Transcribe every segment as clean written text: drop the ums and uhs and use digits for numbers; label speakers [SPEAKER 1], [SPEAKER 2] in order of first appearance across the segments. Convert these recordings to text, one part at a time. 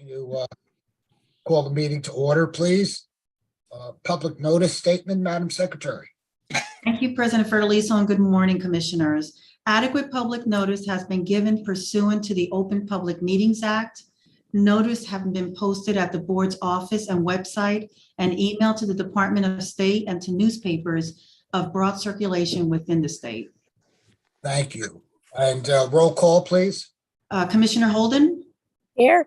[SPEAKER 1] You call the meeting to order, please. Public notice statement, Madam Secretary.
[SPEAKER 2] Thank you, President Fertilizo, and good morning, Commissioners. Adequate public notice has been given pursuant to the Open Public Meetings Act. Notice have been posted at the board's office and website and emailed to the Department of State and to newspapers of broad circulation within the state.
[SPEAKER 1] Thank you. And roll call, please.
[SPEAKER 2] Commissioner Holden?
[SPEAKER 3] Here.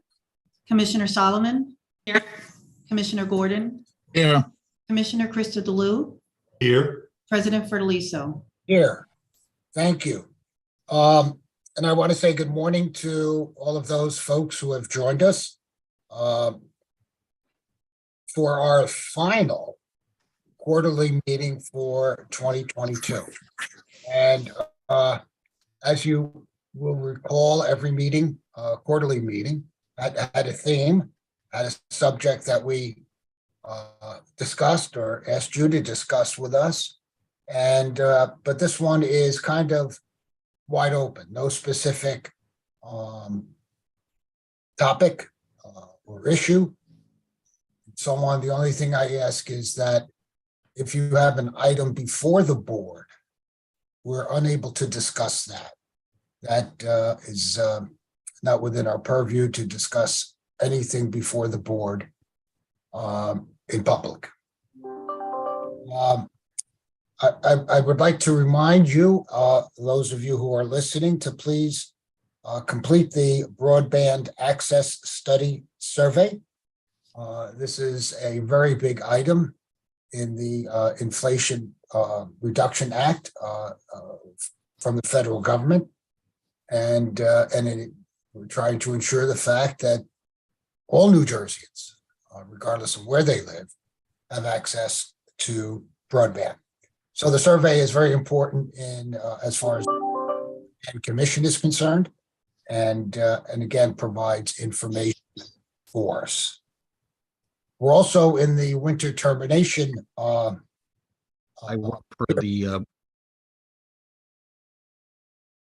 [SPEAKER 2] Commissioner Solomon? Here. Commissioner Gordon?
[SPEAKER 4] Here.
[SPEAKER 2] Commissioner Krista DeLu?
[SPEAKER 4] Here.
[SPEAKER 2] President Fertilizo?
[SPEAKER 1] Here. Thank you. And I want to say good morning to all of those folks who have joined us for our final quarterly meeting for 2022. And as you will recall, every meeting, quarterly meeting, had a theme, had a subject that we discussed or asked you to discuss with us. And but this one is kind of wide open, no specific topic or issue, and so on. The only thing I ask is that if you have an item before the board, we're unable to discuss that. That is not within our purview to discuss anything before the board in public. I would like to remind you, those of you who are listening, to please complete the broadband access study survey. This is a very big item in the Inflation Reduction Act from the federal government. And we're trying to ensure the fact that all New Jerseyans, regardless of where they live, have access to broadband. So the survey is very important in as far as the commission is concerned, and again provides information for us. We're also in the winter termination.
[SPEAKER 4] I work for the.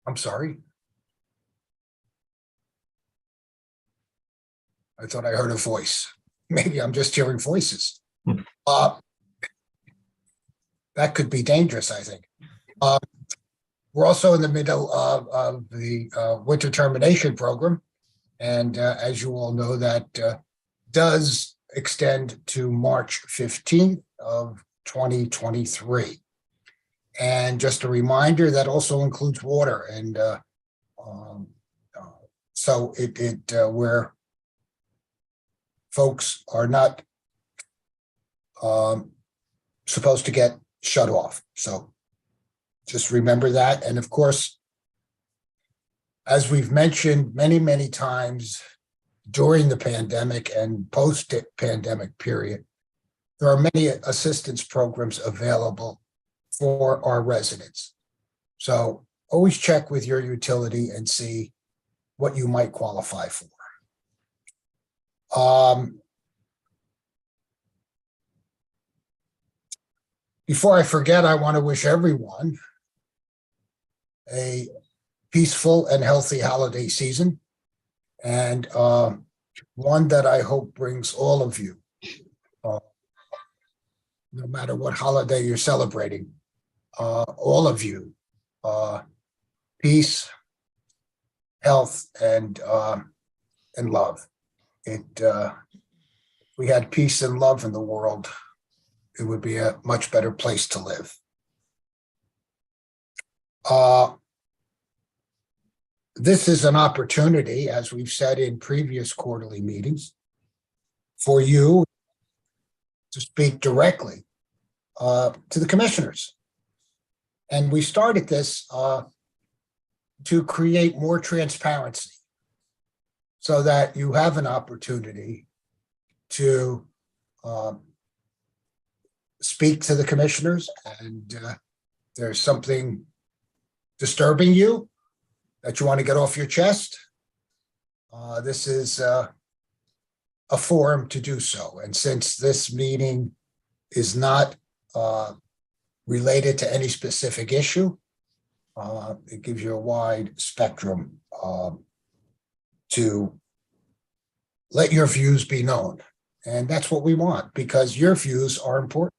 [SPEAKER 1] I'm sorry. I thought I heard a voice. Maybe I'm just hearing voices. That could be dangerous, I think. We're also in the middle of the winter termination program. And as you all know, that does extend to March 15th of 2023. And just a reminder, that also includes water. And so where folks are not supposed to get shut off. So just remember that. And of course, as we've mentioned many, many times during the pandemic and post-pandemic period, there are many assistance programs available for our residents. So always check with your utility and see what you might qualify for. Before I forget, I want to wish everyone a peaceful and healthy holiday season, and one that I hope brings all of you, no matter what holiday you're celebrating, all of you, peace, health, and love. If we had peace and love in the world, it would be a much better place to live. This is an opportunity, as we've said in previous quarterly meetings, for you to speak directly to the commissioners. And we started this to create more transparency so that you have an opportunity to speak to the commissioners, and there's something disturbing you that you want to get off your chest. This is a forum to do so. And since this meeting is not related to any specific issue, it gives you a wide spectrum to let your views be known. And that's what we want, because your views are important.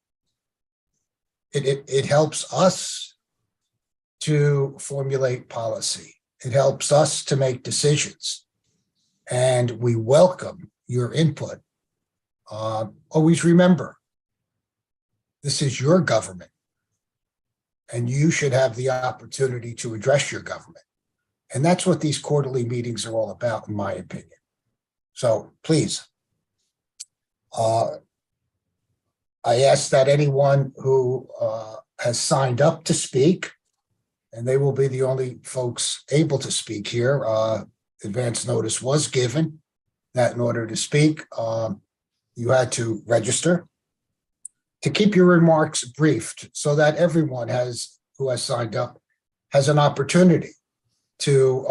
[SPEAKER 1] It helps us to formulate policy. It helps us to make decisions. And we welcome your input. Always remember, this is your government, and you should have the opportunity to address your government. And that's what these quarterly meetings are all about, in my opinion. So please, I ask that anyone who has signed up to speak, and they will be the only folks able to speak here. Advance notice was given that in order to speak, you had to register. To keep your remarks briefed so that everyone who has signed up has an opportunity to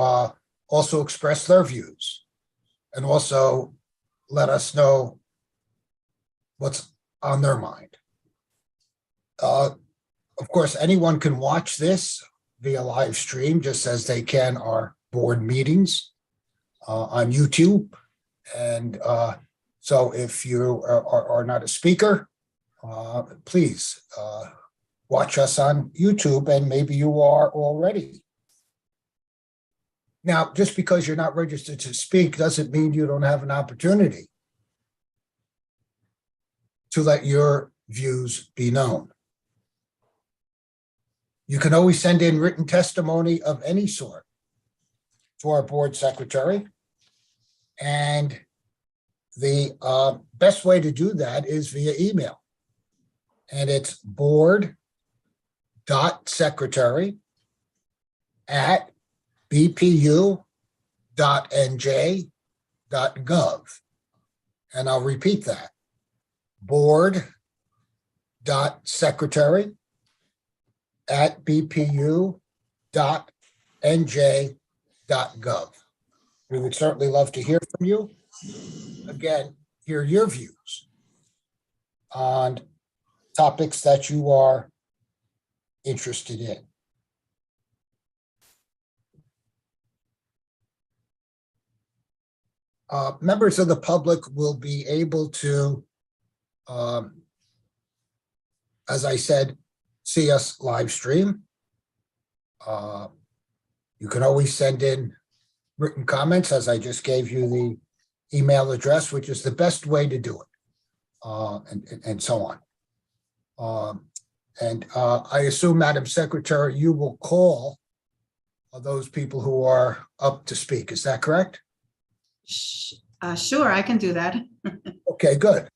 [SPEAKER 1] also express their views and also let us know what's on their mind. Of course, anyone can watch this via live stream, just as they can our board meetings on YouTube. And so if you are not a speaker, please watch us on YouTube, and maybe you are already. Now, just because you're not registered to speak doesn't mean you don't have an opportunity to let your views be known. You can always send in written testimony of any sort to our board secretary. And the best way to do that is via email. And it's board.secretary@bpu.nj.gov. And I'll repeat that. board.secretary@bpu.nj.gov. We would certainly love to hear from you. Again, hear your views on topics that you are interested in. Members of the public will be able to, as I said, see us live stream. You can always send in written comments, as I just gave you the email address, which is the best way to do it, and so on. I assume, Madam Secretary, you will call those people who are up to speak. Is that correct?
[SPEAKER 2] Sure, I can do that.
[SPEAKER 1] Okay, good.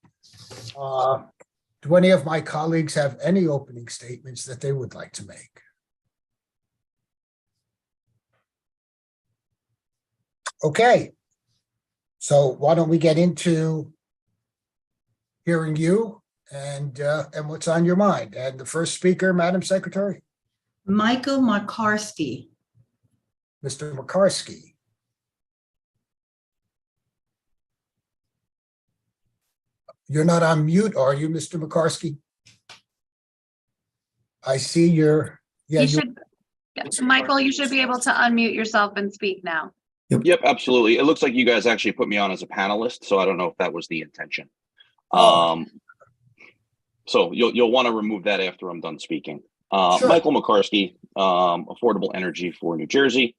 [SPEAKER 1] Do any of my colleagues have any opening statements that they would like to make? Okay. So why don't we get into hearing you and what's on your mind? And the first speaker, Madam Secretary?
[SPEAKER 2] Michael Makarski.
[SPEAKER 1] Mr. Makarski. You're not on mute, are you, Mr. Makarski? I see you're, yeah,
[SPEAKER 3] You should, Michael, you should be able to unmute yourself and speak now.
[SPEAKER 5] Yep, absolutely. It looks like you guys actually put me on as a panelist, so I don't know if that was the intention.
[SPEAKER 1] Oh.
[SPEAKER 5] So you'll want to remove that after I'm done speaking.
[SPEAKER 1] Sure.
[SPEAKER 5] Michael Makarski, Affordable Energy for New Jersey.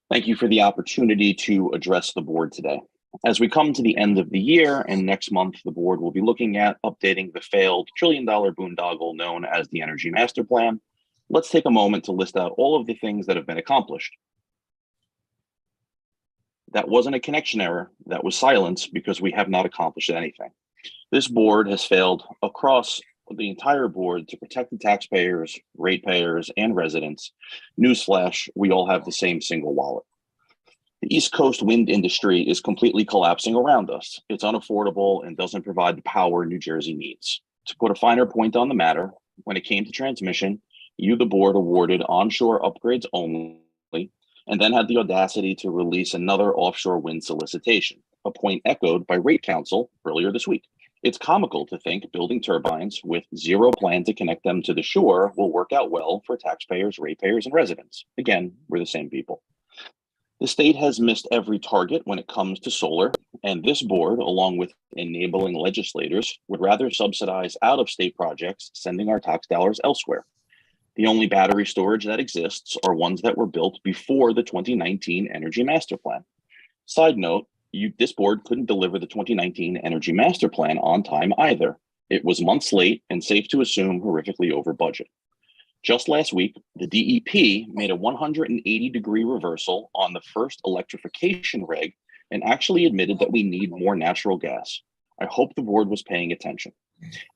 [SPEAKER 5] Thank you for the opportunity to address the board today. As we come to the end of the year and next month, the board will be looking at updating the failed trillion-dollar boondoggle known as the Energy Master Plan. Let's take a moment to list out all of the things that have been accomplished. That wasn't a connection error. That was silence, because we have not accomplished anything. This board has failed across the entire board to protect the taxpayers, ratepayers, and residents. Newsflash, we all have the same single wallet. The East Coast wind industry is completely collapsing around us. It's unaffordable and doesn't provide the power New Jersey needs. To put a finer point on the matter, when it came to transmission, you, the board, awarded onshore upgrades only, and then had the audacity to release another offshore wind solicitation, a point echoed by Rate Council earlier this week. It's comical to think building turbines with zero plan to connect them to the shore will work out well for taxpayers, ratepayers, and residents. Again, we're the same people. The state has missed every target when it comes to solar, and this board, along with enabling legislators, would rather subsidize out-of-state projects, sending our tax dollars elsewhere. The only battery storage that exists are ones that were built before the 2019 Energy Master Plan. Side note, this board couldn't deliver the 2019 Energy Master Plan on time either. It was months late and, safe to assume, horrifically over budget. Just last week, the DEP made a 180-degree reversal on the first electrification reg and actually admitted that we need more natural gas. I hope the board was paying attention.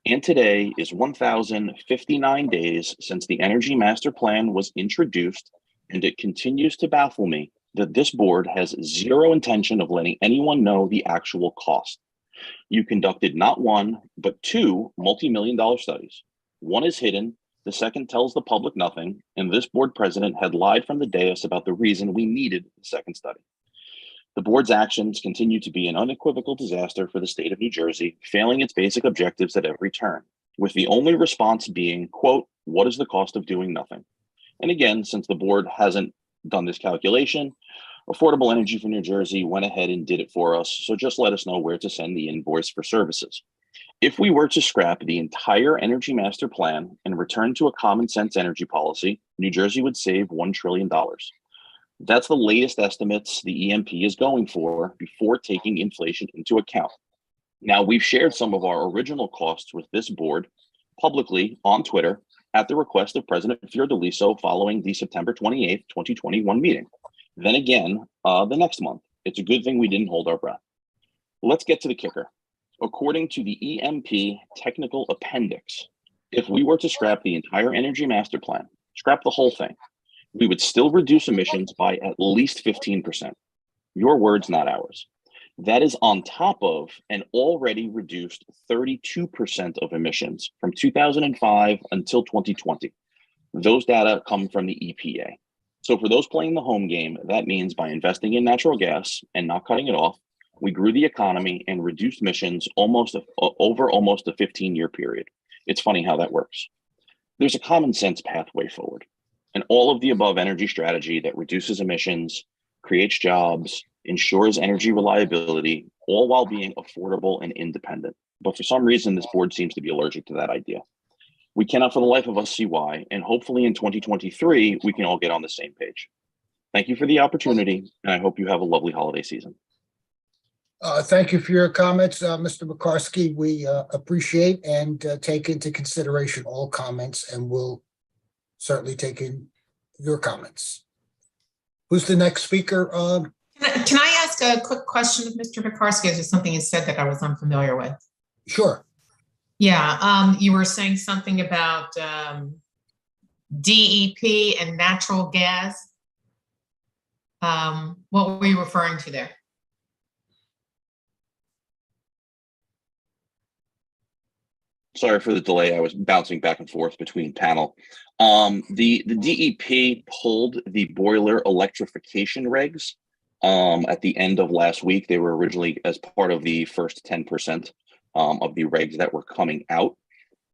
[SPEAKER 5] And today is 1,059 days since the Energy Master Plan was introduced, and it continues to baffle me that this board has zero intention of letting anyone know the actual cost. You conducted not one, but two multi-million-dollar studies. One is hidden, the second tells the public nothing, and this board president had lied from the dais about the reason we needed the second study. The board's actions continue to be an unequivocal disaster for the state of New Jersey, failing its basic objectives at every turn, with the only response being, quote, what is the cost of doing nothing? And again, since the board hasn't done this calculation, Affordable Energy for New Jersey went ahead and did it for us, so just let us know where to send the invoice for services. If we were to scrap the entire Energy Master Plan and return to a common sense energy policy, New Jersey would save $1 trillion. That's the latest estimates the EMP is going for before taking inflation into account. Now, we've shared some of our original costs with this board publicly on Twitter at the request of President Fiordaliso following the September 28th, 2021 meeting. Then again, the next month. It's a good thing we didn't hold our breath. Let's get to the kicker. According to the EMP technical appendix, if we were to scrap the entire Energy Master Plan, scrap the whole thing, we would still reduce emissions by at least 15%. Your words, not ours. That is on top of an already reduced 32% of emissions from 2005 until 2020. Those data come from the EPA. So for those playing the home game, that means by investing in natural gas and not cutting it off, we grew the economy and reduced emissions over almost a 15-year period. It's funny how that works. There's a common sense pathway forward. An all of the above energy strategy that reduces emissions, creates jobs, ensures energy reliability, all while being affordable and independent. But for some reason, this board seems to be allergic to that idea. We cannot for the life of us see why, and hopefully in 2023, we can all get on the same page. Thank you for the opportunity, and I hope you have a lovely holiday season.
[SPEAKER 1] Thank you for your comments, Mr. Makarski. We appreciate and take into consideration all comments, and will certainly take in your comments. Who's the next speaker?
[SPEAKER 6] Can I ask a quick question of Mr. Makarski? Is there something you said that I was unfamiliar with?
[SPEAKER 1] Sure.
[SPEAKER 6] Yeah, you were saying something about DEP and natural gas. What were you referring to there?
[SPEAKER 5] Sorry for the delay. I was bouncing back and forth between panel. The DEP pulled the boiler electrification regs at the end of last week. They were originally as part of the first 10% of the regs that were coming out.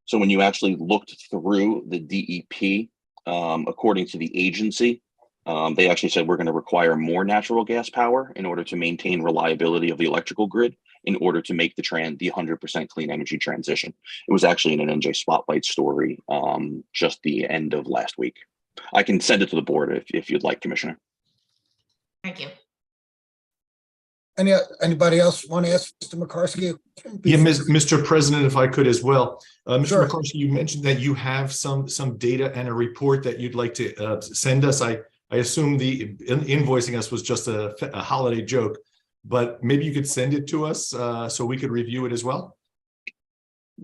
[SPEAKER 5] So when you actually looked through the DEP, according to the agency, they actually said we're going to require more natural gas power in order to maintain reliability of the electrical grid, in order to make the 100% clean energy transition. It was actually in an NJ Spotlight story just the end of last week. I can send it to the board if you'd like, Commissioner.
[SPEAKER 6] Thank you.
[SPEAKER 1] Anybody else want to ask Mr. Makarski?
[SPEAKER 4] Yeah, Mr. President, if I could as well. Mr.
[SPEAKER 1] Sure.
[SPEAKER 4] Makarski, you mentioned that you have some data and a report that you'd like to send us. I assume the invoicing us was just a holiday joke, but maybe you could send it to us so we could review it as well.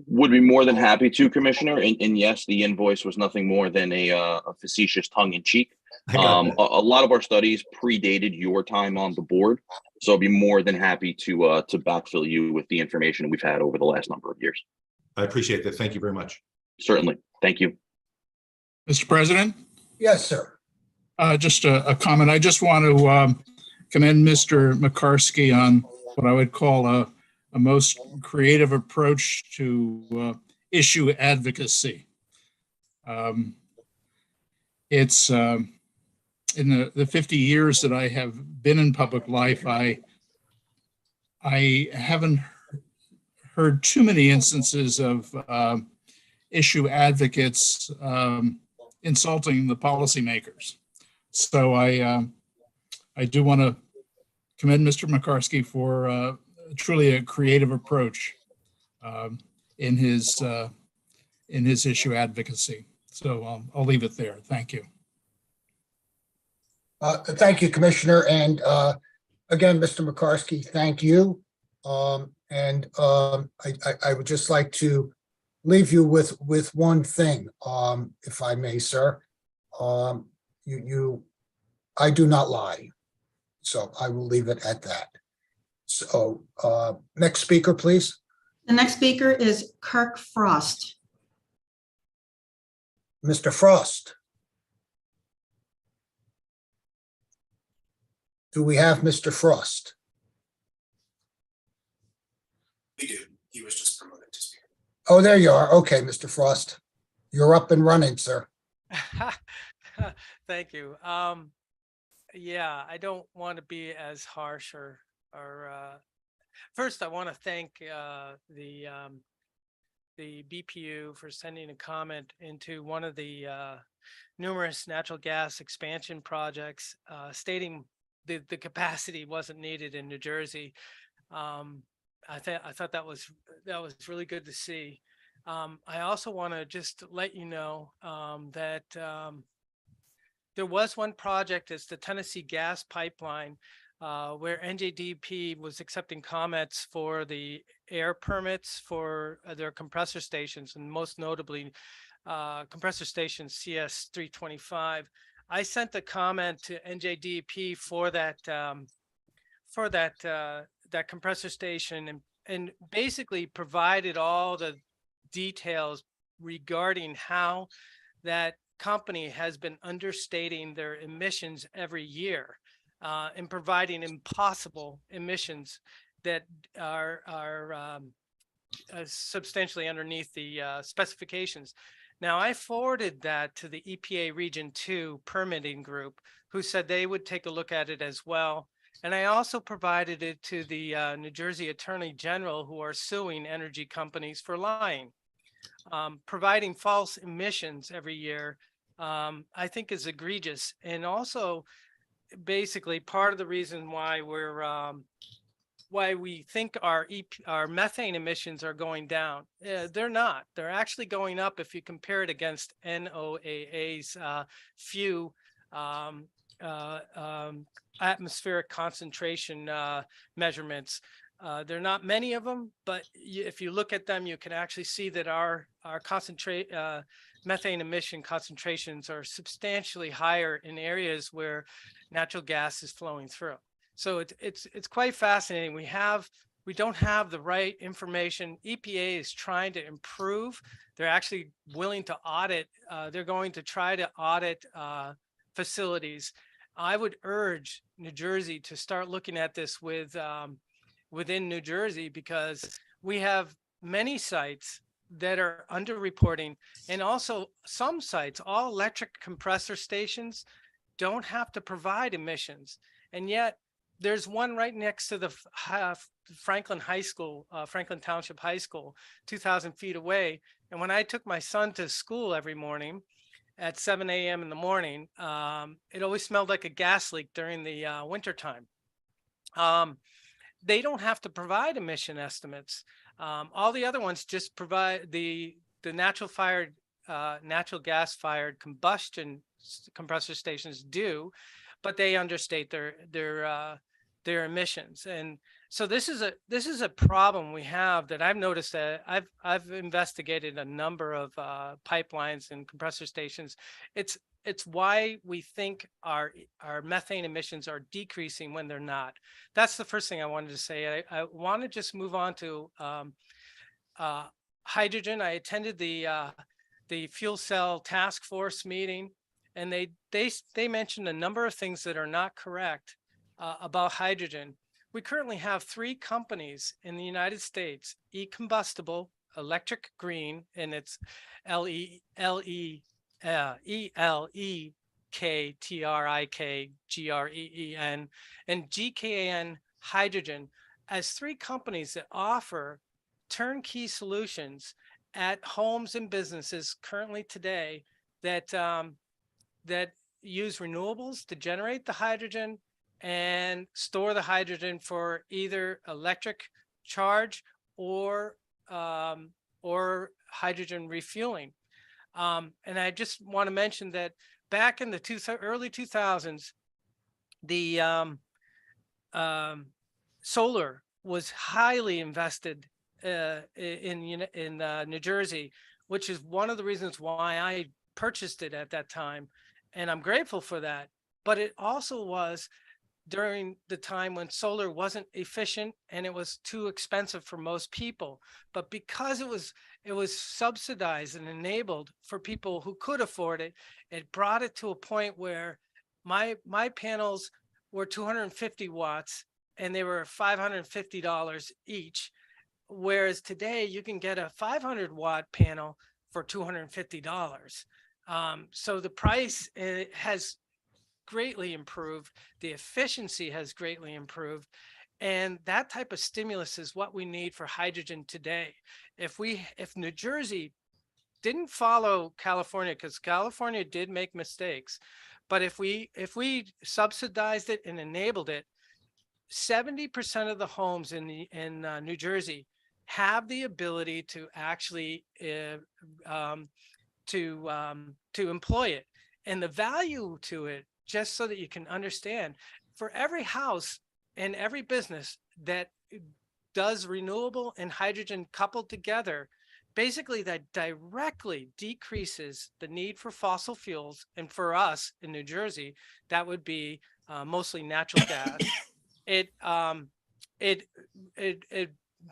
[SPEAKER 5] Would be more than happy to, Commissioner. And yes, the invoice was nothing more than a facetious tongue-in-cheek. A lot of our studies predated your time on the board, so I'll be more than happy to backfill you with the information we've had over the last number of years.
[SPEAKER 4] I appreciate that. Thank you very much.
[SPEAKER 5] Certainly. Thank you.
[SPEAKER 7] Mr. President,
[SPEAKER 1] Yes, sir.
[SPEAKER 7] just a comment. I just want to commend Mr. Makarski on what I would call a most creative approach to issue advocacy. It's in the 50 years that I have been in public life, I haven't heard too many instances of issue advocates insulting the policymakers. So I do want to commend Mr. Makarski for truly a creative approach in his issue advocacy. So I'll leave it there. Thank you.
[SPEAKER 1] Thank you, Commissioner. And again, Mr. Makarski, thank you. I would just like to leave you with one thing, if I may, sir. I do not lie. So I will leave it at that. So next speaker, please.
[SPEAKER 2] The next speaker is Kirk Frost.
[SPEAKER 1] Mr. Frost. Do we have Mr. Frost?
[SPEAKER 8] We do. He was just promoted to speaker.
[SPEAKER 1] Oh, there you are. Okay, Mr. Frost. You're up and running, sir.
[SPEAKER 9] Thank you. Yeah, I don't want to be as harsh or first I want to thank the BPU for sending a comment into one of the numerous natural gas expansion projects, stating the capacity wasn't needed in New Jersey. I thought that was really good to see. I also want to just let you know that there was one project, it's the Tennessee Gas Pipeline, where NJDP was accepting comments for the air permits for their compressor stations, and most notably compressor station CS 325. I sent a comment to NJDP for that that compressor station and basically provided all the details regarding how that company has been understating their emissions every year and providing impossible emissions that are substantially underneath the specifications. Now, I forwarded that to the EPA Region 2 permitting group, who said they would take a look at it as well. And I also provided it to the New Jersey Attorney General, who are suing energy companies for lying. Providing false emissions every year, I think is egregious. And also, basically, part of the reason why why we think our methane emissions are going down. They're not. They're actually going up if you compare it against NOAA's few atmospheric concentration measurements. There are not many of them, but if you look at them, you can actually see that our methane emission concentrations are substantially higher in areas where natural gas is flowing through. So it's quite fascinating. We don't have the right information. EPA is trying to improve. They're actually willing to audit. They're going to try to audit facilities. I would urge New Jersey to start looking at this within New Jersey, because we have many sites that are underreporting, and also some sites, all electric compressor stations, don't have to provide emissions, and yet there's one right next to the Franklin High School, Franklin Township High School, 2,000 feet away. And when I took my son to school every morning at 7 a.m. in the morning, it always smelled like a gas leak during the winter time. They don't have to provide emission estimates. All the other ones just provide the natural gas fired combustion compressor stations do, but they understate their emissions. And so this is a problem we have that I've noticed that I've investigated a number of pipelines and compressor stations. It's why we think our methane emissions are decreasing when they're not. That's the first thing I wanted to say. I want to just move on to hydrogen. I attended the fuel cell task force meeting, and they mentioned a number of things that are not correct about hydrogen. We currently have 3 companies in the United States: E-Combustible, Electric Green, and it's ELE KTRIKGREEN, and GKN Hydrogen as three companies that offer turnkey solutions at homes and businesses currently today that that use renewables to generate the hydrogen and store the hydrogen for either electric charge or hydrogen refueling. And I just want to mention that back in the early 2000s, the solar was highly invested in New Jersey, which is one of the reasons why I purchased it at that time. And I'm grateful for that. But it also was during the time when solar wasn't efficient and it was too expensive for most people. But because it was subsidized and enabled for people who could afford it, it brought it to a point where my panels were 250 watts and they were $550 each. Whereas today you can get a 500 watt panel for $250. So the price has greatly improved. The efficiency has greatly improved. And that type of stimulus is what we need for hydrogen today. If New Jersey didn't follow California, because California did make mistakes, but if we subsidized it and enabled it, 70% of the homes in New Jersey have the ability to actually to employ it. And the value to it, just so that you can understand, for every house and every business that does renewable and hydrogen coupled together, basically that directly decreases the need for fossil fuels. And for us in New Jersey, that would be mostly natural gas. It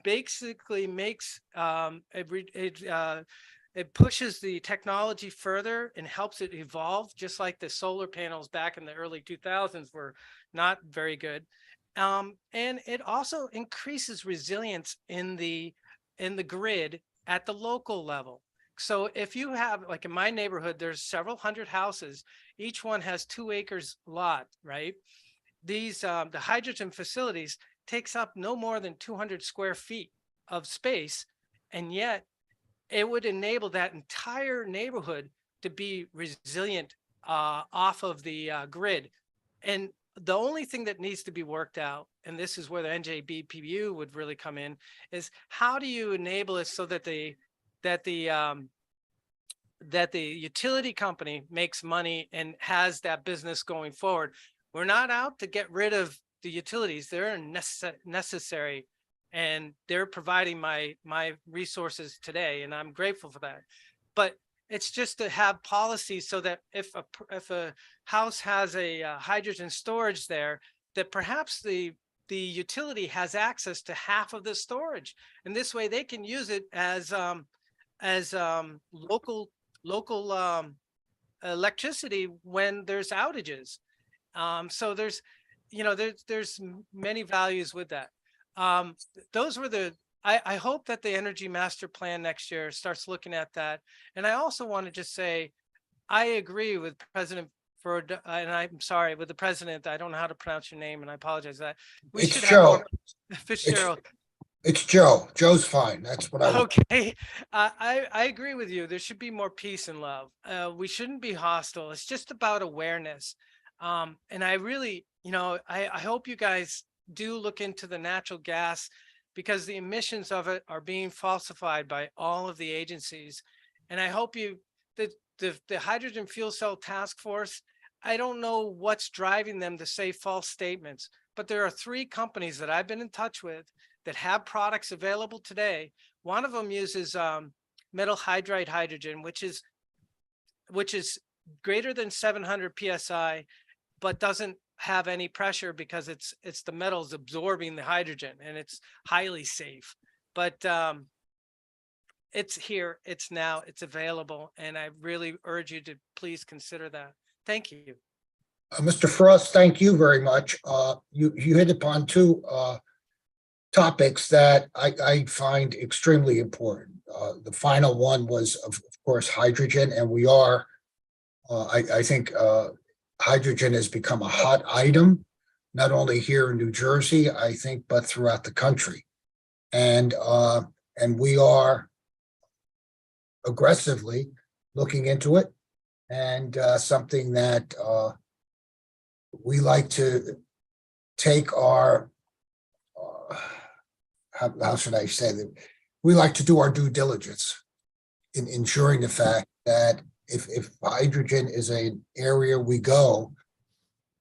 [SPEAKER 9] basically makes it pushes the technology further and helps it evolve, just like the solar panels back in the early 2000s were not very good. And it also increases resilience in the grid at the local level. So if you have, like in my neighborhood, there's several hundred houses, each one has 2 acres lot, right? These the hydrogen facilities takes up no more than 200 square feet of space, and yet it would enable that entire neighborhood to be resilient off of the grid. And the only thing that needs to be worked out, and this is where the NJBPU would really come in, is how do you enable it so that the utility company makes money and has that business going forward. We're not out to get rid of the utilities. They're necessary, and they're providing my resources today, and I'm grateful for that. But it's just to have policies so that if a house has a hydrogen storage there, that perhaps the utility has access to half of the storage, and this way they can use it as local electricity when there's outages. So there's many values with that. Those were I hope that the Energy Master Plan next year starts looking at that. And I also want to just say, I agree with President and I'm sorry, with the president, I don't know how to pronounce your name, and I apologize for that.
[SPEAKER 1] It's Joe.
[SPEAKER 9] Fitzgerald.
[SPEAKER 1] It's Joe. Joe's fine. That's what I would.
[SPEAKER 9] Okay. I agree with you. There should be more peace and love. We shouldn't be hostile. It's just about awareness. And I really, I hope you guys do look into the natural gas, because the emissions of it are being falsified by all of the agencies. And I hope the Hydrogen Fuel Cell Task Force, I don't know what's driving them to say false statements, but there are 3 companies that I've been in touch with that have products available today. One of them uses metal hydride hydrogen, which is greater than 700 PSI, but doesn't have any pressure because it's the metals absorbing the hydrogen, and it's highly safe. But it's here, it's now, it's available, and I really urge you to please consider that. Thank you.
[SPEAKER 1] Mr. Frost, thank you very much. You hit upon 2 topics that I find extremely important. The final one was, of course, hydrogen, and we are, I think, hydrogen has become a hot item, not only here in New Jersey, I think, but throughout the country. And we are aggressively looking into it, and something that we like to take our, how should I say that? We like to do our due diligence in ensuring the fact that if hydrogen is an area we go,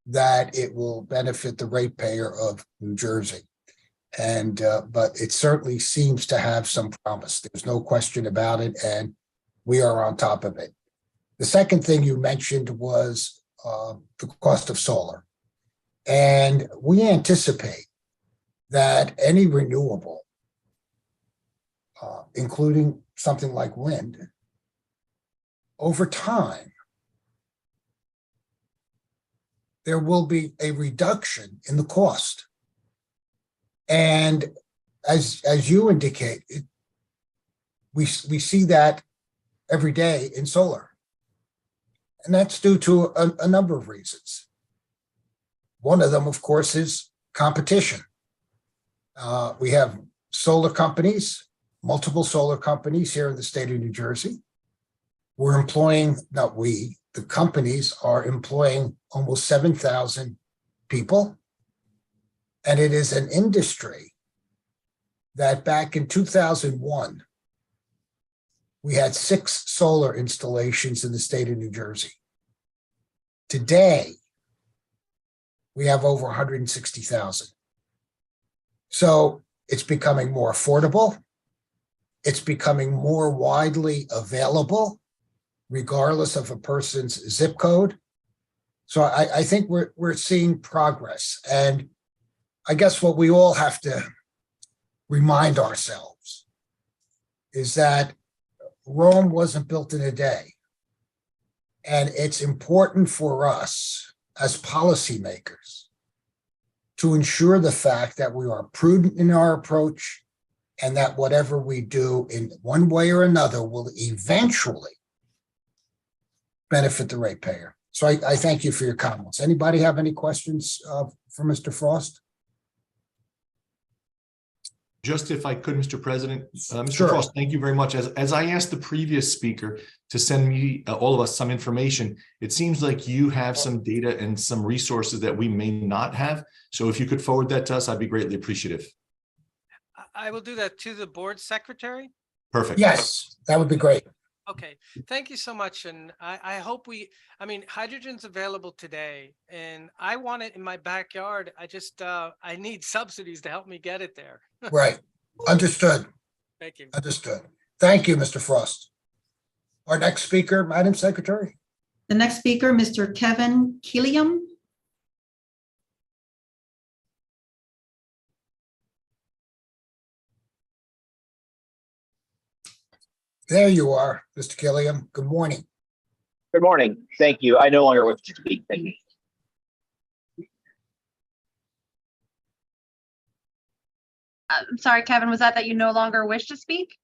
[SPEAKER 1] that it will benefit the ratepayer of New Jersey. And but it certainly seems to have some promise. There's no question about it, and we are on top of it. The second thing you mentioned was the cost of solar. And we anticipate that any renewable, including something like wind, over time, there will be a reduction in the cost. And as you indicate, we see that every day in solar. And that's due to a number of reasons. One of them, of course, is competition. We have solar companies, multiple solar companies here in the state of New Jersey. We're employing, not we, the companies are employing almost 7,000 people. And it is an industry that back in 2001, we had 6 solar installations in the state of New Jersey. Today, we have over 160,000. So it's becoming more affordable. It's becoming more widely available, regardless of a person's zip code. So I think we're seeing progress. And I guess what we all have to remind ourselves is that Rome wasn't built in a day. And it's important for us as policymakers to ensure the fact that we are prudent in our approach and that whatever we do in one way or another will eventually benefit the ratepayer. So I thank you for your comments. Anybody have any questions for Mr. Frost?
[SPEAKER 4] Just if I could, Mr. President, Mr.
[SPEAKER 1] Sure.
[SPEAKER 4] Frost, thank you very much. As I asked the previous speaker to send me, all of us, some information, it seems like you have some data and some resources that we may not have. So if you could forward that to us, I'd be greatly appreciative.
[SPEAKER 9] I will do that to the board secretary.
[SPEAKER 4] Perfect.
[SPEAKER 1] Yes, that would be great.
[SPEAKER 9] Okay, thank you so much. And I hope I mean, hydrogen's available today and I want it in my backyard. I just, I need subsidies to help me get it there.
[SPEAKER 1] Right. Understood.
[SPEAKER 9] Thank you.
[SPEAKER 1] Understood. Thank you, Mr. Frost. Our next speaker, Madam Secretary.
[SPEAKER 2] The next speaker, Mr. Kevin Killiam.
[SPEAKER 1] There you are, Mr. Killiam. Good morning.
[SPEAKER 10] Good morning. Thank you. I no longer wish to speak. Thank you.
[SPEAKER 3] I'm sorry, Kevin, was that you no longer wish to speak?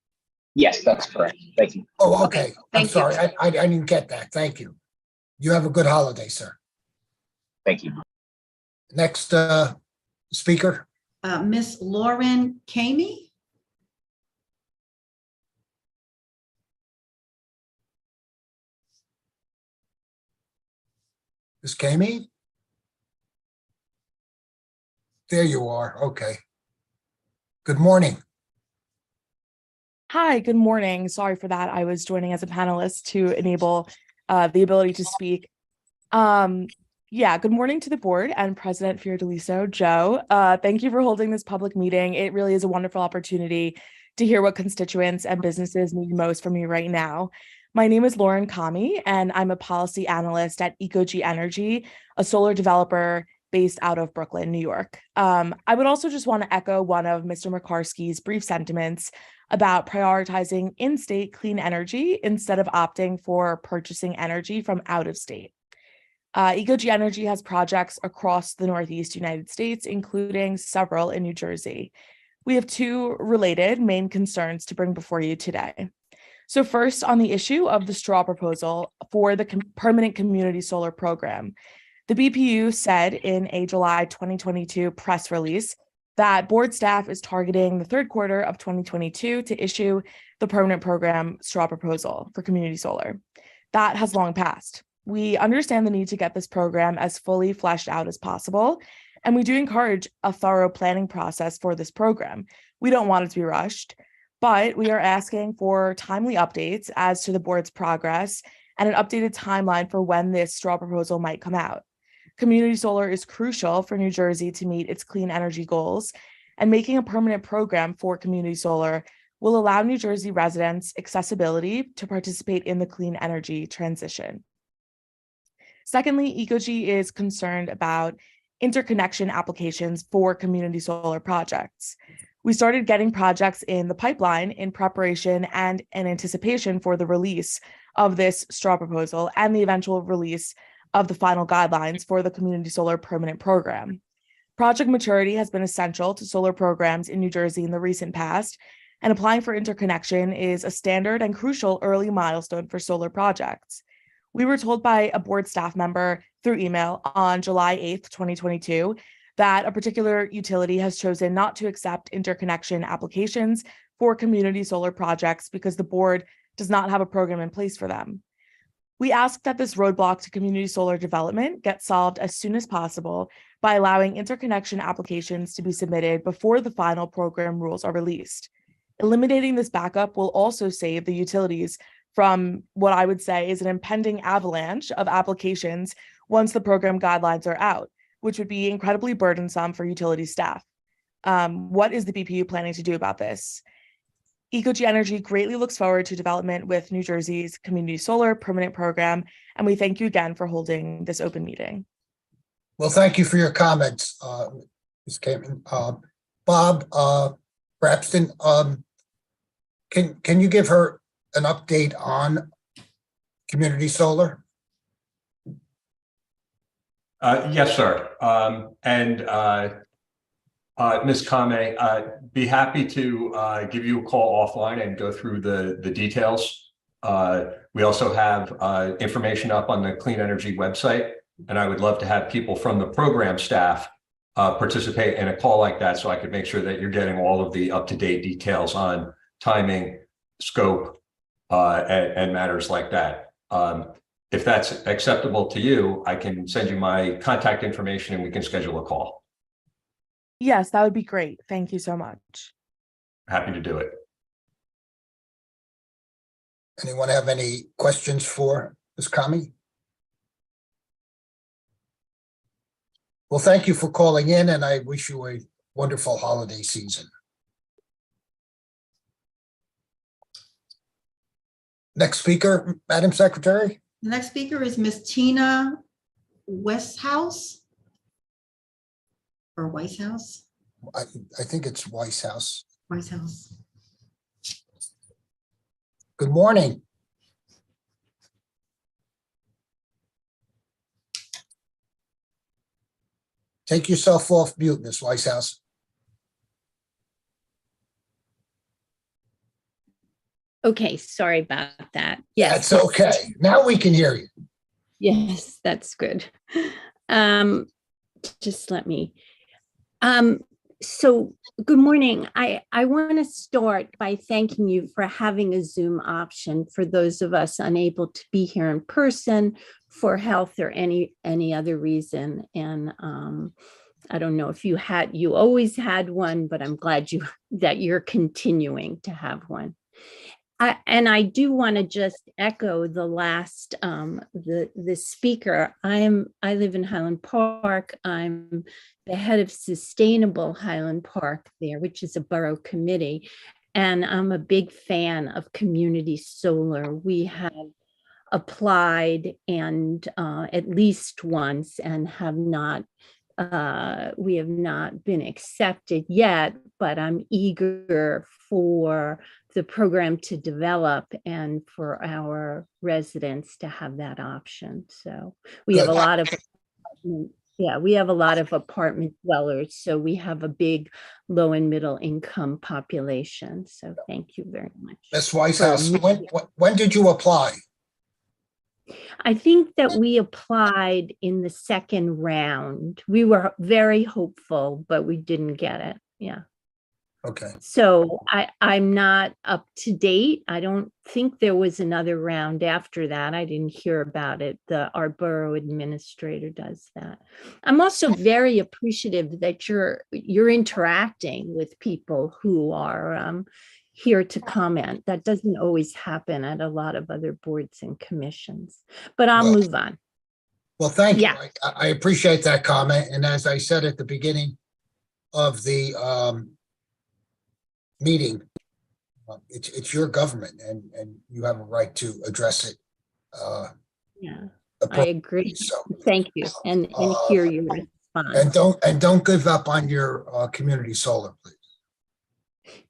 [SPEAKER 10] Yes, that's correct. Thank you.
[SPEAKER 1] Oh, okay. I'm
[SPEAKER 3] thank you.
[SPEAKER 1] sorry. I didn't get that. Thank you. You have a good holiday, sir.
[SPEAKER 10] Thank you.
[SPEAKER 1] Next speaker.
[SPEAKER 2] Miss Lauren Kahme.
[SPEAKER 1] Ms. Kahme? There you are. Okay. Good morning.
[SPEAKER 11] Hi, good morning. Sorry for that. I was joining as a panelist to enable the ability to speak. Yeah, good morning to the board and President Fiordaliso, Joe. Thank you for holding this public meeting. It really is a wonderful opportunity to hear what constituents and businesses need most from me right now. My name is Lauren Kahme, and I'm a policy analyst at EcoG Energy, a solar developer based out of Brooklyn, New York. I would also just want to echo one of Mr. Makarski's brief sentiments about prioritizing in-state clean energy instead of opting for purchasing energy from out of state. EcoG Energy has projects across the Northeast United States, including several in New Jersey. We have 2 related main concerns to bring before you today. So first, on the issue of the straw proposal for the permanent community solar program. The BPU said in a July 2022 press release that board staff is targeting the third quarter of 2022 to issue the permanent program straw proposal for community solar. That has long passed. We understand the need to get this program as fully fleshed out as possible, and we do encourage a thorough planning process for this program. We don't want it to be rushed, but we are asking for timely updates as to the board's progress and an updated timeline for when this straw proposal might come out. Community solar is crucial for New Jersey to meet its clean energy goals, and making a permanent program for community solar will allow New Jersey residents accessibility to participate in the clean energy transition. Secondly, Ecogy is concerned about interconnection applications for community solar projects. We started getting projects in the pipeline in preparation and in anticipation for the release of this straw proposal and the eventual release of the final guidelines for the community solar permanent program. Project maturity has been essential to solar programs in New Jersey in the recent past, and applying for interconnection is a standard and crucial early milestone for solar projects. We were told by a board staff member through email on July 8th, 2022, that a particular utility has chosen not to accept interconnection applications for community solar projects because the board does not have a program in place for them. We ask that this roadblock to community solar development get solved as soon as possible by allowing interconnection applications to be submitted before the final program rules are released. Eliminating this backup will also save the utilities from what I would say is an impending avalanche of applications once the program guidelines are out, which would be incredibly burdensome for utility staff. What is the BPU planning to do about this? Ecogy Energy greatly looks forward to development with New Jersey's community solar permanent program, and we thank you again for holding this open meeting.
[SPEAKER 1] Well, thank you for your comments, Ms. Kahme. Bob Braxton, can you give her an update on community solar?
[SPEAKER 12] Yes, sir. Ms. Kahme, be happy to give you a call offline and go through the details. We also have information up on the Clean Energy website, and I would love to have people from the program staff participate in a call like that so I could make sure that you're getting all of the up-to-date details on timing, scope, and matters like that. If that's acceptable to you, I can send you my contact information and we can schedule a call.
[SPEAKER 11] Yes, that would be great. Thank you so much.
[SPEAKER 12] Happy to do it.
[SPEAKER 1] Anyone have any questions for Ms. Kahme? Well, thank you for calling in, and I wish you a wonderful holiday season. Next speaker, Madam Secretary.
[SPEAKER 2] The next speaker is Ms. Tina Weishaus or Weishaus?
[SPEAKER 1] I think it's Weishaus.
[SPEAKER 2] Weishaus.
[SPEAKER 1] Good morning. Take yourself off mute, Ms. Weishaus.
[SPEAKER 13] Okay, sorry about that. Yes.
[SPEAKER 1] That's okay. Now we can hear you.
[SPEAKER 13] Yes, that's good. Just let me. So good morning. I want to start by thanking you for having a Zoom option for those of us unable to be here in person for health or any other reason. And I don't know if you always had one, but I'm glad that you're continuing to have one. And I do want to just echo the last, the speaker. I live in Highland Park. I'm the head of Sustainable Highland Park there, which is a borough committee. And I'm a big fan of community solar. We have applied and at least once and we have not been accepted yet, but I'm eager for the program to develop and for our residents to have that option. So we have a lot of, we have a lot of apartment dwellers. So we have a big low and middle income population. So thank you very much.
[SPEAKER 1] Ms. Weishaus, when did you apply?
[SPEAKER 13] I think that we applied in the second round. We were very hopeful, but we didn't get it. Yeah.
[SPEAKER 1] Okay,
[SPEAKER 13] So I'm not up to date. I don't think there was another round after that. I didn't hear about it. Our borough administrator does that. I'm also very appreciative that you're interacting with people who are here to comment. That doesn't always happen at a lot of other boards and commissions, but I'll
[SPEAKER 1] Well-
[SPEAKER 13] move on.
[SPEAKER 1] well, thank you.
[SPEAKER 13] Yeah.
[SPEAKER 1] I appreciate that comment. And as I said at the beginning of the meeting, it's your government and you have a right to address it.
[SPEAKER 13] Yeah, I
[SPEAKER 1] appropriately.
[SPEAKER 13] agree.
[SPEAKER 1] So,
[SPEAKER 13] Thank you. And hear your response.
[SPEAKER 1] and don't give up on your community solar, please.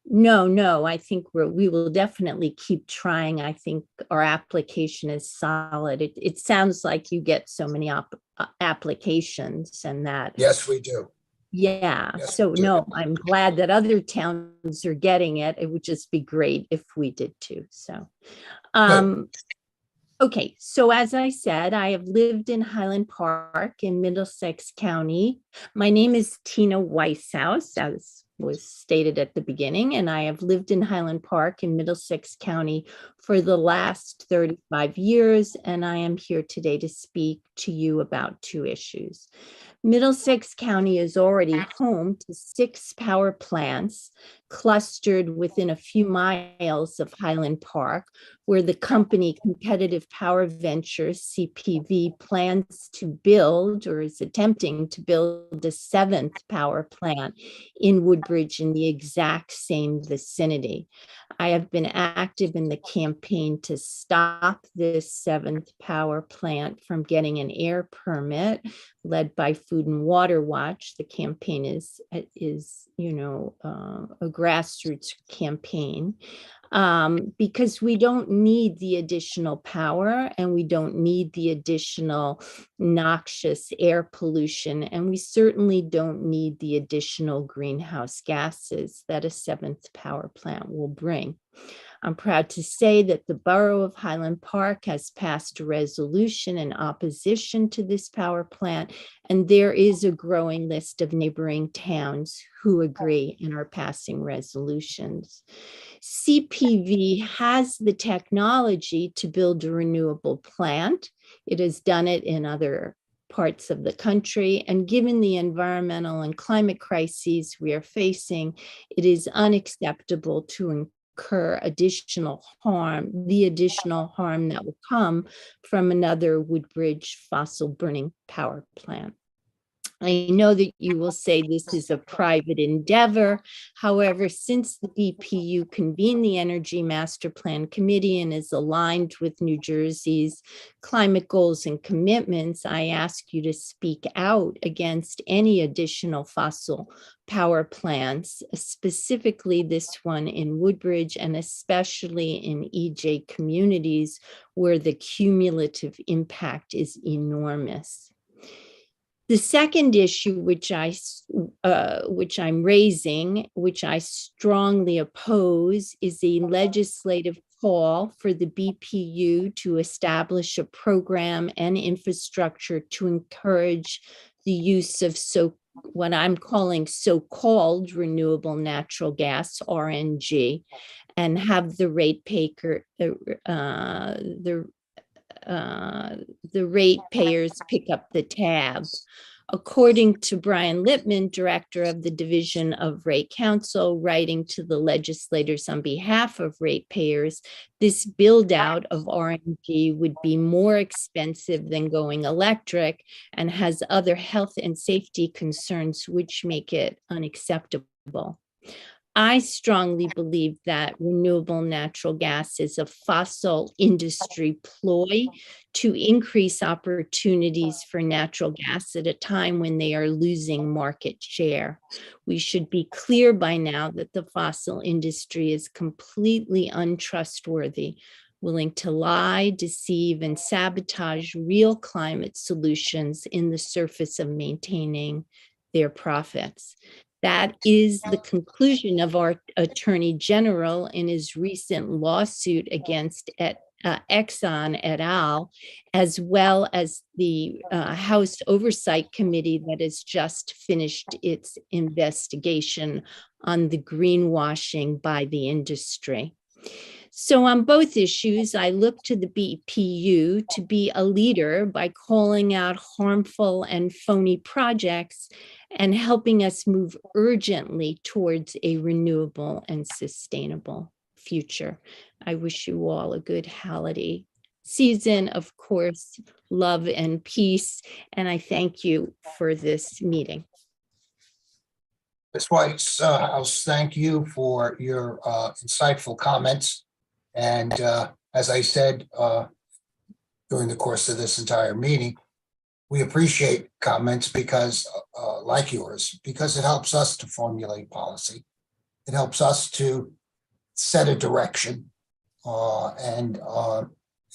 [SPEAKER 13] No, I think we will definitely keep trying. I think our application is solid. It sounds like you get so many applications and that.
[SPEAKER 1] Yes, we do.
[SPEAKER 13] Yeah,
[SPEAKER 1] Yes,
[SPEAKER 13] so
[SPEAKER 1] we do.
[SPEAKER 13] no, I'm glad that other towns are getting it. It would just be great if we did too. So, okay, so as I said, I have lived in Highland Park in Middlesex County. My name is Tina Weishaus, as was stated at the beginning, and I have lived in Highland Park in Middlesex County for the last 35 years, and I am here today to speak to you about two issues. Middlesex County is already home to 6 power plants clustered within a few miles of Highland Park, where the company Competitive Power Ventures, CPV, plans to build or is attempting to build a 7th power plant in Woodbridge in the exact same vicinity. I have been active in the campaign to stop this 7th power plant from getting an air permit, led by Food and Water Watch. The campaign is a grassroots campaign, because we don't need the additional power and we don't need the additional noxious air pollution, and we certainly don't need the additional greenhouse gases that a 7th power plant will bring. I'm proud to say that the Borough of Highland Park has passed a resolution in opposition to this power plant, and there is a growing list of neighboring towns who agree and are passing resolutions. CPV has the technology to build a renewable plant. It has done it in other parts of the country, and given the environmental and climate crises we are facing, it is unacceptable to incur additional harm, the additional harm that will come from another Woodbridge fossil burning power plant. I know that you will say this is a private endeavor. However, since the BPU convened the Energy Master Plan Committee and is aligned with New Jersey's climate goals and commitments, I ask you to speak out against any additional fossil power plants, specifically this one in Woodbridge and especially in EJ communities where the cumulative impact is enormous. The second issue which I'm raising, which I strongly oppose, is a legislative call for the BPU to establish a program and infrastructure to encourage the use of what I'm calling so-called renewable natural gas, RNG, and have the ratepayers pick up the tab. According to Brian Lippman, director of the Division of Rate Counsel, writing to the legislators on behalf of ratepayers, this build out of RNG would be more expensive than going electric and has other health and safety concerns which make it unacceptable. I strongly believe that renewable natural gas is a fossil industry ploy to increase opportunities for natural gas at a time when they are losing market share. We should be clear by now that the fossil industry is completely untrustworthy, willing to lie, deceive, and sabotage real climate solutions in the service of maintaining their profits. That is the conclusion of our Attorney General in his recent lawsuit against Exxon et al., as well as the House Oversight Committee that has just finished its investigation on the greenwashing by the industry. So on both issues, I look to the BPU to be a leader by calling out harmful and phony projects and helping us move urgently towards a renewable and sustainable future. I wish you all a good holiday season, of course, love and peace, and I thank you for this meeting.
[SPEAKER 1] Ms. Weishaus, thank you for your insightful comments. And as I said during the course of this entire meeting, we appreciate comments because, like yours, because it helps us to formulate policy. It helps us to set a direction and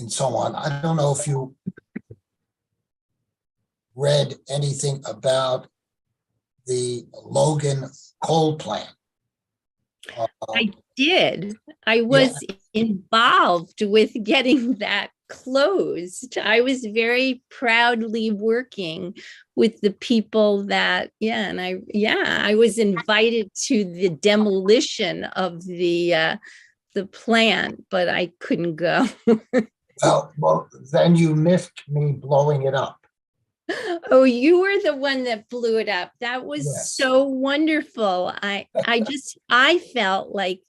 [SPEAKER 1] so on. I don't know if you read anything about the Logan coal plant.
[SPEAKER 13] I did. I was involved with getting that closed. I was very proudly working with the people that, I was invited to the demolition of the plant, but I couldn't go.
[SPEAKER 1] Well, then you missed me blowing it up.
[SPEAKER 13] Oh, you were the one that blew it up. That was so wonderful. I felt like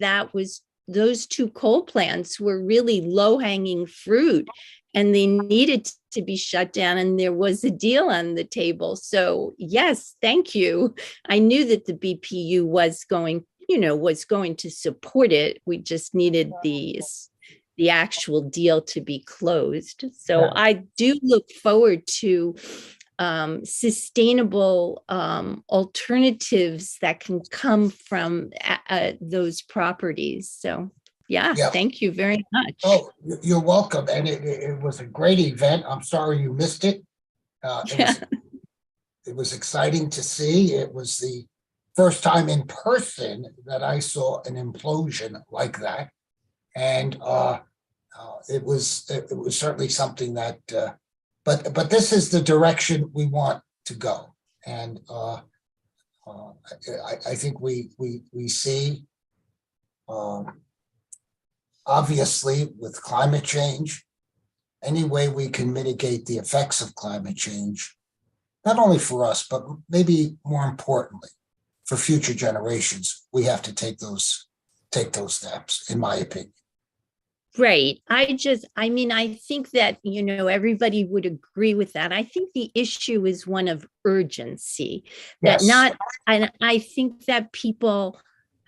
[SPEAKER 13] those two coal plants were really low-hanging fruit and they needed to be shut down, and there was a deal on the table. So yes, thank you. I knew that the BPU was going to support it. We just needed the actual deal to be closed. So I do look forward to sustainable alternatives that can come from those properties. So thank you very much.
[SPEAKER 1] Oh, you're welcome. And it was a great event. I'm sorry you missed it. It was exciting to see. It was the first time in person that I saw an implosion like that. And it was certainly something that, but this is the direction we want to go. And I think we see, obviously, with climate change, any way we can mitigate the effects of climate change, not only for us, but maybe more importantly, for future generations, we have to take those steps, in my opinion.
[SPEAKER 13] Right. I think that, everybody would agree with that. I think the issue is one of urgency. And I think that people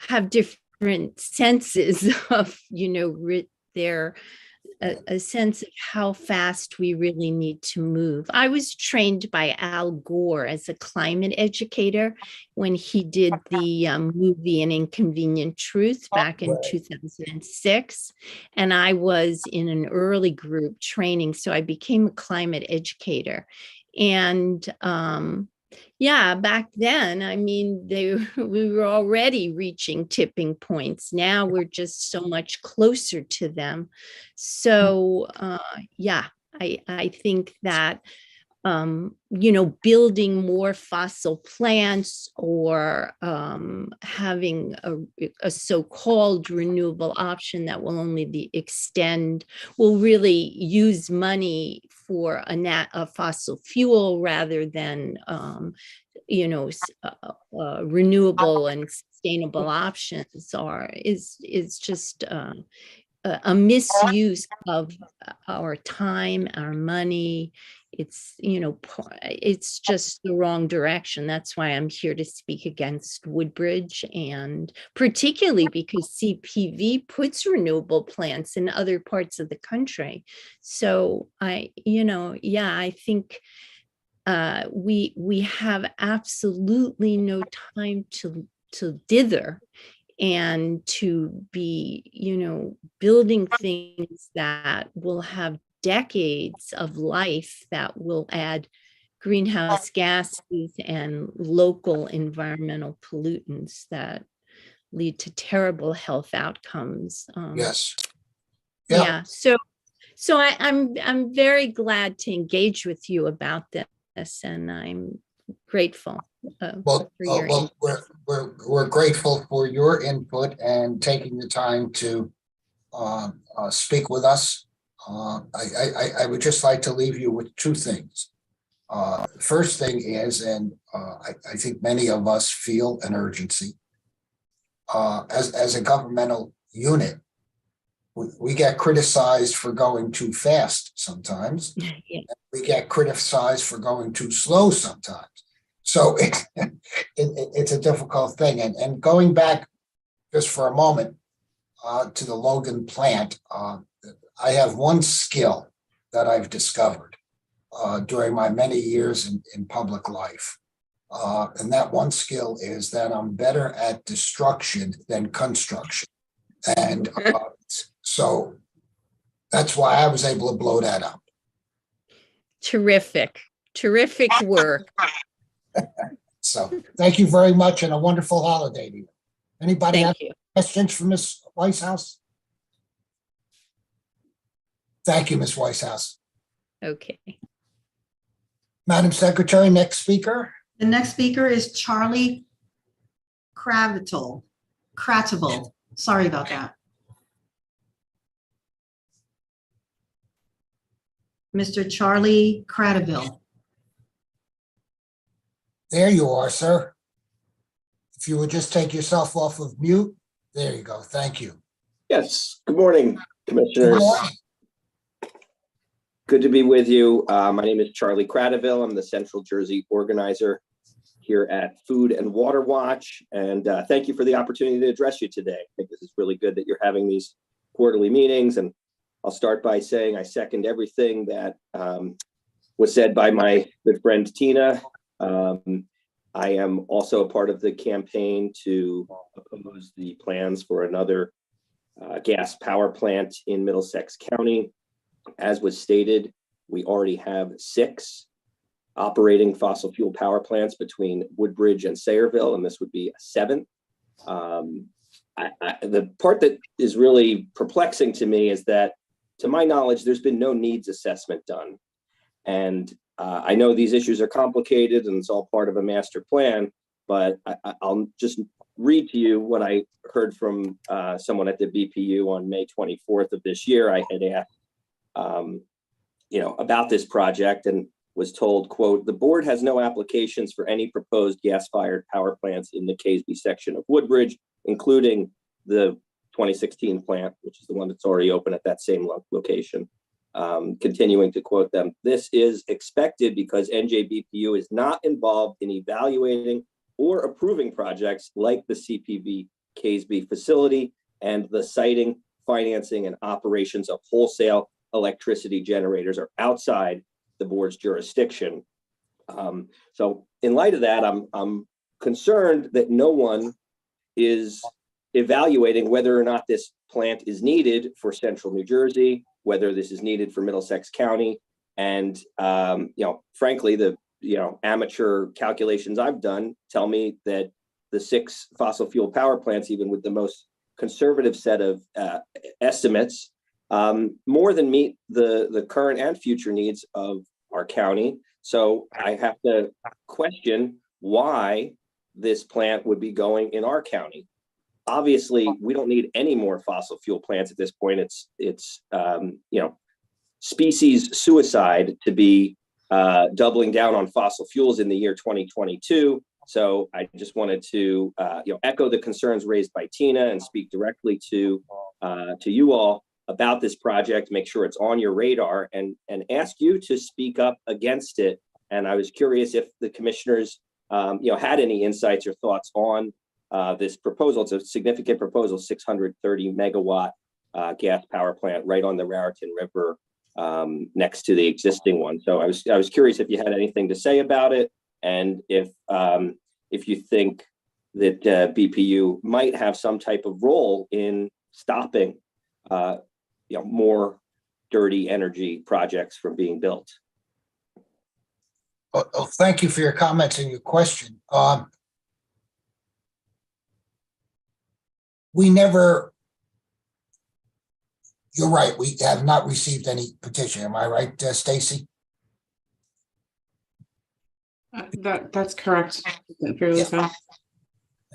[SPEAKER 13] have different senses of, their a sense of how fast we really need to move. I was trained by Al Gore as a climate educator when he did the movie An Inconvenient Truth back in 2006. And I was in an early group training, so I became a climate educator. And back then, we were already reaching tipping points. Now we're just so much closer to them. So, I think that, building more fossil plants or having a so-called renewable option that will only extend, will really use money for a fossil fuel rather than, renewable and sustainable options is just a misuse of our time, our money. It's just the wrong direction. That's why I'm here to speak against Woodbridge, and particularly because CPV puts renewable plants in other parts of the country. So I think we have absolutely no time to dither and to be, building things that will have decades of life that will add greenhouse gases and local environmental pollutants that lead to terrible health outcomes.
[SPEAKER 1] Yes.
[SPEAKER 13] So So I'm very glad to engage with you about this, and I'm grateful.
[SPEAKER 1] Well,
[SPEAKER 13] for your
[SPEAKER 1] well, we're grateful for your input and taking the time to speak with us. I would just like to leave you with two things. First thing is, and I think many of us feel an urgency. As a governmental unit, we get criticized for going too fast sometimes.
[SPEAKER 13] Yeah.
[SPEAKER 1] We get criticized for going too slow sometimes. So it's a difficult thing. And going back just for a moment to the Logan plant, I have one skill that I've discovered during my many years in public life. And that one skill is that I'm better at destruction than construction. And so that's why I was able to blow that up.
[SPEAKER 13] Terrific work.
[SPEAKER 1] So thank you very much and a wonderful holiday to you. Anybody have
[SPEAKER 13] Thank you.
[SPEAKER 1] questions for Ms. Weishaus? Thank you, Ms. Weishaus.
[SPEAKER 13] Okay.
[SPEAKER 1] Madam Secretary, next speaker.
[SPEAKER 2] The next speaker is Charlie Cratival. Sorry about that. Mr. Charlie Cratival.
[SPEAKER 1] There you are, sir. If you would just take yourself off of mute. There you go. Thank you.
[SPEAKER 14] Yes. Good morning, Commissioners.
[SPEAKER 1] Good morning.
[SPEAKER 14] Good to be with you. My name is Charlie Cratival. I'm the Central Jersey organizer here at Food and Water Watch. And thank you for the opportunity to address you today. I think this is really good that you're having these quarterly meetings. And I'll start by saying I second everything that was said by my good friend Tina. I am also a part of the campaign to oppose the plans for another gas power plant in Middlesex County. As was stated, we already have 6 operating fossil fuel power plants between Woodbridge and Sayreville, and this would be a 7th. The part that is really perplexing to me is that, to my knowledge, there's been no needs assessment done. And I know these issues are complicated and it's all part of a master plan, but I'll just read to you what I heard from someone at the BPU on May 24th of this year. I had asked, about this project and was told, quote, "The board has no applications for any proposed gas-fired power plants in the Kasby section of Woodbridge, including the 2016 plant, which is the one that's already open at that same location." Continuing to quote them, "This is expected because NJBPU is not involved in evaluating or approving projects like the CPV Kasby facility and the siting, financing, and operations of wholesale electricity generators are outside the board's jurisdiction." So in light of that, I'm concerned that no one is evaluating whether or not this plant is needed for central New Jersey, whether this is needed for Middlesex County. And, frankly, the, amateur calculations I've done tell me that the 6 fossil fuel power plants, even with the most conservative set of estimates, more than meet the current and future needs of our county. So I have to question why this plant would be going in our county. Obviously, we don't need any more fossil fuel plants at this point. It's species suicide to be doubling down on fossil fuels in the year 2022. So I just wanted to echo the concerns raised by Tina and speak directly to you all about this project, make sure it's on your radar, and ask you to speak up against it. And I was curious if the commissioners had any insights or thoughts on this proposal. It's a significant proposal, 630 megawatt gas power plant right on the Raritan River next to the existing one. So I was curious if you had anything to say about it, and if you think that BPU might have some type of role in stopping more dirty energy projects from being built.
[SPEAKER 1] Thank you for your comments and your question. you're right, we have not received any petition. Am I right, Stacy?
[SPEAKER 15] That's correct. Fairly so.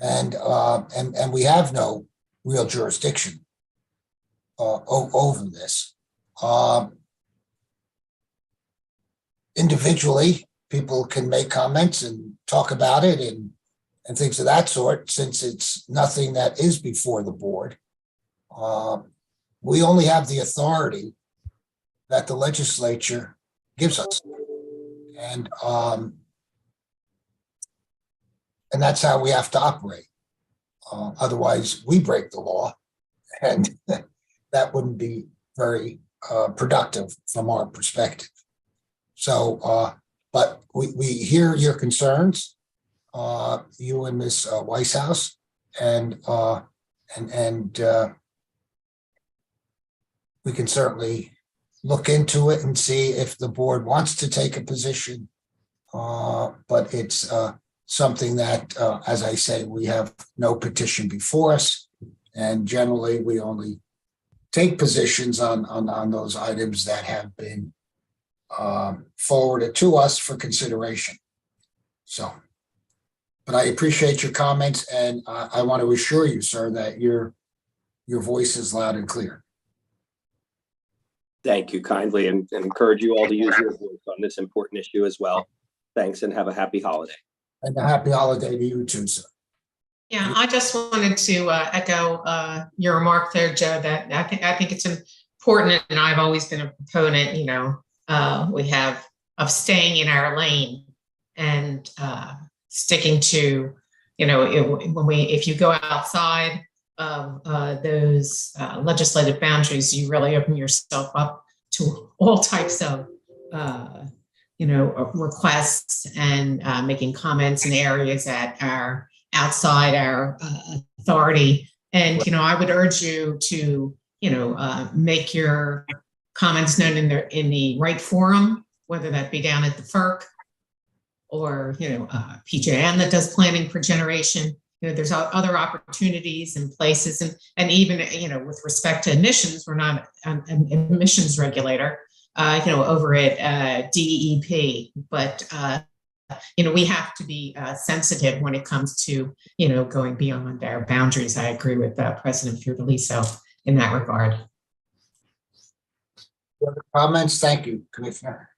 [SPEAKER 1] And we have no real jurisdiction over this. Individually, people can make comments and talk about it and things of that sort, since it's nothing that is before the board. We only have the authority that the legislature gives us. And that's how we have to operate. Otherwise, we break the law, and that wouldn't be very productive from our perspective. So, but we hear your concerns, you and Ms. Weishaus, and we can certainly look into it and see if the board wants to take a position. But it's something that, as I say, we have no petition before us, and generally we only take positions on those items that have been forwarded to us for consideration. So, but I appreciate your comments, and I want to assure you, sir, that your voice is loud and clear.
[SPEAKER 14] Thank you kindly, and encourage you all to use your voice on this important issue as well. Thanks, and have a happy holiday.
[SPEAKER 1] And a happy holiday to you too, sir.
[SPEAKER 6] Yeah, I just wanted to echo your remark there, Joe, that I think it's important, and I've always been a proponent, we have of staying in our lane and sticking to, if you go outside of those legislative boundaries, you really open yourself up to all types of requests and making comments in areas that are outside our authority. And, I would urge you to, make your comments known in the right forum, whether that be down at the FERC or, PJM that does planning for generation. There's other opportunities and places, and even, with respect to emissions, we're not an emissions regulator, over at DEP, but, we have to be sensitive when it comes to, going beyond our boundaries. I agree with President Fiordaliso in that regard.
[SPEAKER 1] Other comments? Thank you, Commissioner.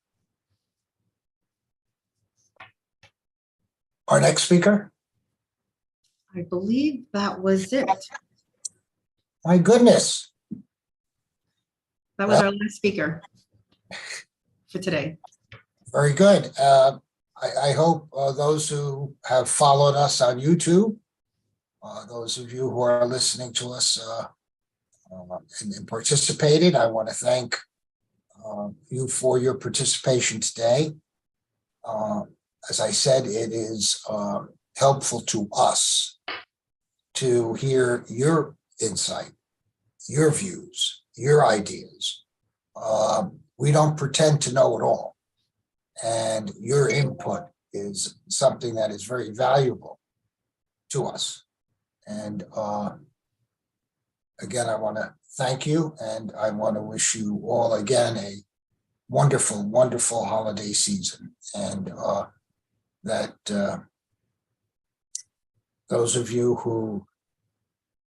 [SPEAKER 1] Our next speaker?
[SPEAKER 2] I believe that was it.
[SPEAKER 1] My goodness.
[SPEAKER 2] That was our last speaker for today.
[SPEAKER 1] Very good. I hope those who have followed us on YouTube, those of you who are listening to us and participated, I want to thank you for your participation today. As I said, it is helpful to us to hear your insight, your views, your ideas. We don't pretend to know it all. And your input is something that is very valuable to us. And again, I want to thank you, and I want to wish you all again a wonderful, wonderful holiday season. And that those of you who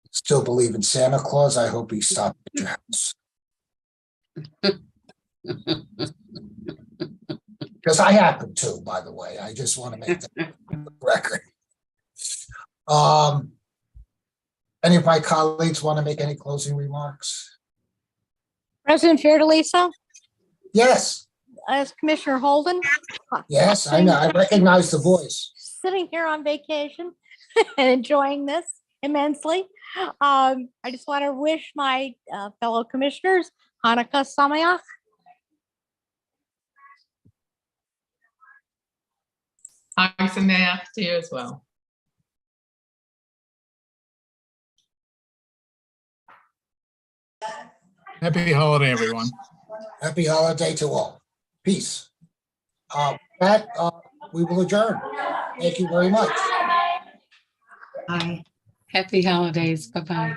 [SPEAKER 1] still believe in Santa Claus, I hope he stopped at your house. Because I happen to, by the way. I just want to make that record. Any of my colleagues want to make any closing remarks?
[SPEAKER 16] President Fiordaliso?
[SPEAKER 1] Yes.
[SPEAKER 16] As Commissioner Holden?
[SPEAKER 1] Yes, I know. I recognize the voice.
[SPEAKER 16] Sitting here on vacation and enjoying this immensely. I just want to wish my fellow commissioners Hanukkah Sameach.
[SPEAKER 6] I'm Sameach to you as well.
[SPEAKER 7] Happy holiday, everyone.
[SPEAKER 1] Happy holiday to all. Peace. That we will adjourn. Thank you very much.
[SPEAKER 2] Bye.
[SPEAKER 15] Happy holidays. Bye-bye.